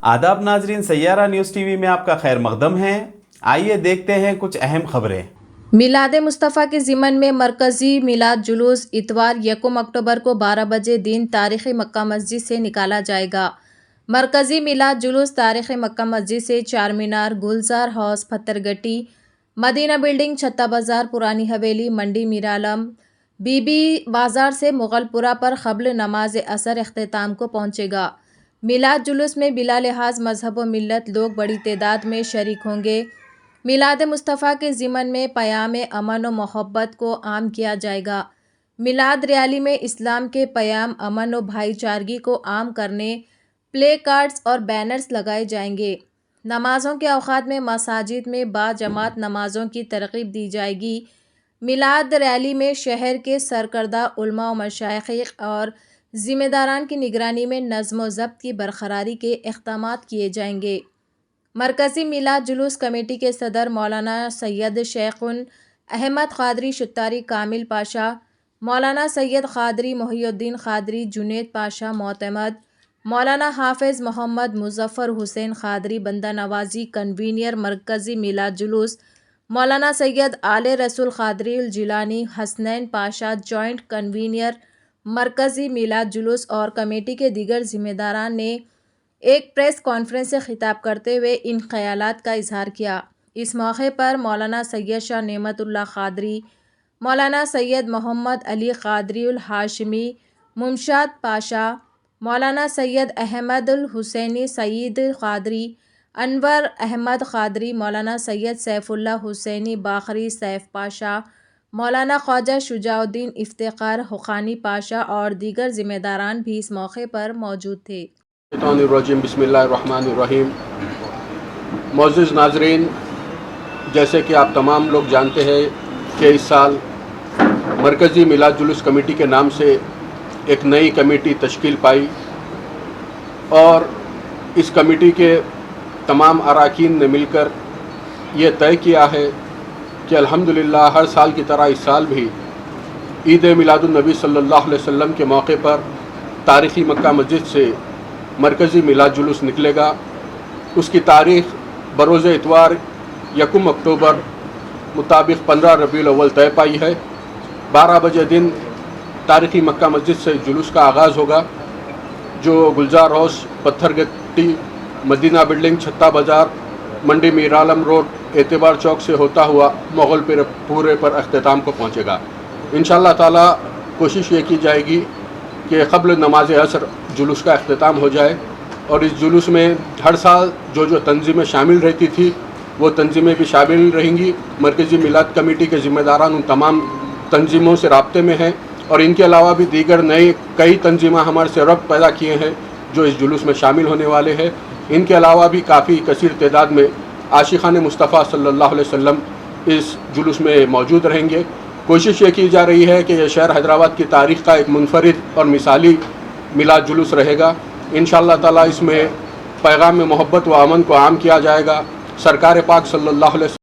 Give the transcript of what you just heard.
आदाब नाजरीन, Saiyaara news TV में आपका खैर मकदम है। आइए देखते हैं कुछ अहम खबरें। मिलाद मुस्तफ़ा के ज़िमन में मरकज़ी मिलाद जुलूस इतवार 1 अक्टूबर को 12 बजे दिन तारीख़ी मक्का मस्जिद से निकाला जाएगा। मरकज़ी मिलाद जुलूस तारीख़ी मक्का मस्जिद से चार मीनार, गुलजार हाउस, पत्थरगट्टी, मदीना बिल्डिंग, छत्ता बाज़ार, पुरानी हवेली, मंडी मीरालम, बीबी बाज़ार से मुग़लपुरा पर क़ब्ल नमाज असर इख्तिताम को पहुँचेगा। मिलाद जुलूस में बिला लिहाज मज़हब व मिल्लत लोग बड़ी तादाद में शरीक होंगे। मिलाद मुस्तफ़ा के ज़िमन में पयाम अमन व मोहब्बत को आम किया जाएगा। मिलाद रैली में इस्लाम के पयाम अमन व भाईचारगी को आम करने प्ले कार्ड्स और बैनर्स लगाए जाएंगे। नमाज़ों के औक़ात में मसाजिद में बाजमात नमाज़ों की तरग़ीब दी जाएगी। मिलाद रैली में शहर के सरकर्दा उलमा व मशाइख़ और ज़िम्मेदारान की निगरानी में नज़्म व ज़ब्त की बरक़रारी के इक़दामात किए जाएंगे। मरकज़ी मिलाद जुलूस कमेटी के सदर मौलाना सैयद शेख़ुन अहमद क़ादरी शुत्तारी कामिल पाशा, मौलाना सैयद क़ादरी मोहिउद्दीन क़ादरी जुनैद पाशा मोतमद, मौलाना हाफ़िज़ मोहम्मद मुज़फ़्फ़र हुसैन क़ादरी बंदा नवाज़ी कन्वीनियर मरकज़ी मिलाद जुलूस, मौलाना सैयद आले रसूल क़ादरी जिलानी हसनैन पाशा जॉइंट कन्वीनियर मरकज़ी मिलाद जुलूस और कमेटी के दीगर ज़िम्मेदारान ने एक प्रेस कॉन्फ्रेंस से ख़िताब करते हुए इन ख़यालात का इजहार किया। इस मौके पर मौलाना सैयद शाह नेमतुल्लाह क़ादरी, मौलाना सैयद मोहम्मद अली क़ादरीउल हाशिमी, मुमशाद पाशा, मौलाना सैयद अहमदुल हुसैनी सईद क़ादरी, अनवर अहमद क़ादरी, मौलाना सैयद सैफुल्लाह हुसैनी बाखरी सैफ पाशा, मौलाना ख्वाजा शुजाउद्दीन इफ्तिखार हुक़ानी पाशा और दीगर ज़िम्मेदारान भी इस मौके पर मौजूद थे। बिस्मिल्लाहिर्रहमानिर्रहीम। मुअज़्ज़िज़ नाज़रीन, जैसे कि आप तमाम लोग जानते हैं कि इस साल मरकज़ी मिलाद जुलूस कमेटी के नाम से एक नई कमेटी तश्कील पाई और इस कमेटी के तमाम अरकान ने मिलकर ये तय किया है कि अल्हम्दुलिल्लाह हर साल की तरह इस साल भी ईद मिलादुन्नबी सल्लल्लाहु अलैहि वसल्लम के मौके पर तारीख़ी मक्का मस्जिद से मरकज़ी मिलाद जुलूस निकलेगा। उसकी तारीख़ बरोज़ इतवार 1 अक्टूबर मुताबिक 15 रबीउल अव्वल तय पाई है। 12 बजे दिन तारीख़ी मक्का मस्जिद से जुलूस का आगाज़ होगा, जो गुलजार हाउस, पत्थरगट्टी, मदीना बिल्डिंग, छत्ता बाज़ार, मंडी मीरालम रोड, एतबार चौक से होता हुआ मुग़लपुरे पर अख्तिताम को पहुँचेगा। इंशाअल्लाह ताला कोशिश ये की जाएगी कि क़ब्ल नमाज असर जुलूस का अख्तिताम हो जाए और इस जुलूस में हर साल जो तंजीमें शामिल रहती थी वो तंजीमें भी शामिल रहेंगी। मरकज़ी मिलाद कमेटी के ज़िम्मेदारान उन तमाम तंजीमों से राब्ते में हैं और इनके अलावा भी दीगर नए कई तंजीमें हमारे से रब्त पैदा किए हैं जो इस जुलूस में शामिल होने वाले हैं। इनके अलावा भी काफ़ी कसीर तादाद में आशिक़ान मुस्तफ़ा सल्लल्लाहु अलैहि वसल्लम इस जुलूस में मौजूद रहेंगे। कोशिश ये की जा रही है कि यह शहर हैदराबाद की तारीख़ का एक मुनफरिद और मिसाली मिलाद जुलूस रहेगा। इंशाअल्लाह ताला इसमें पैगाम मोहब्बत व अमन को आम किया जाएगा। सरकार पाक सल्लल्लाहु अलैहि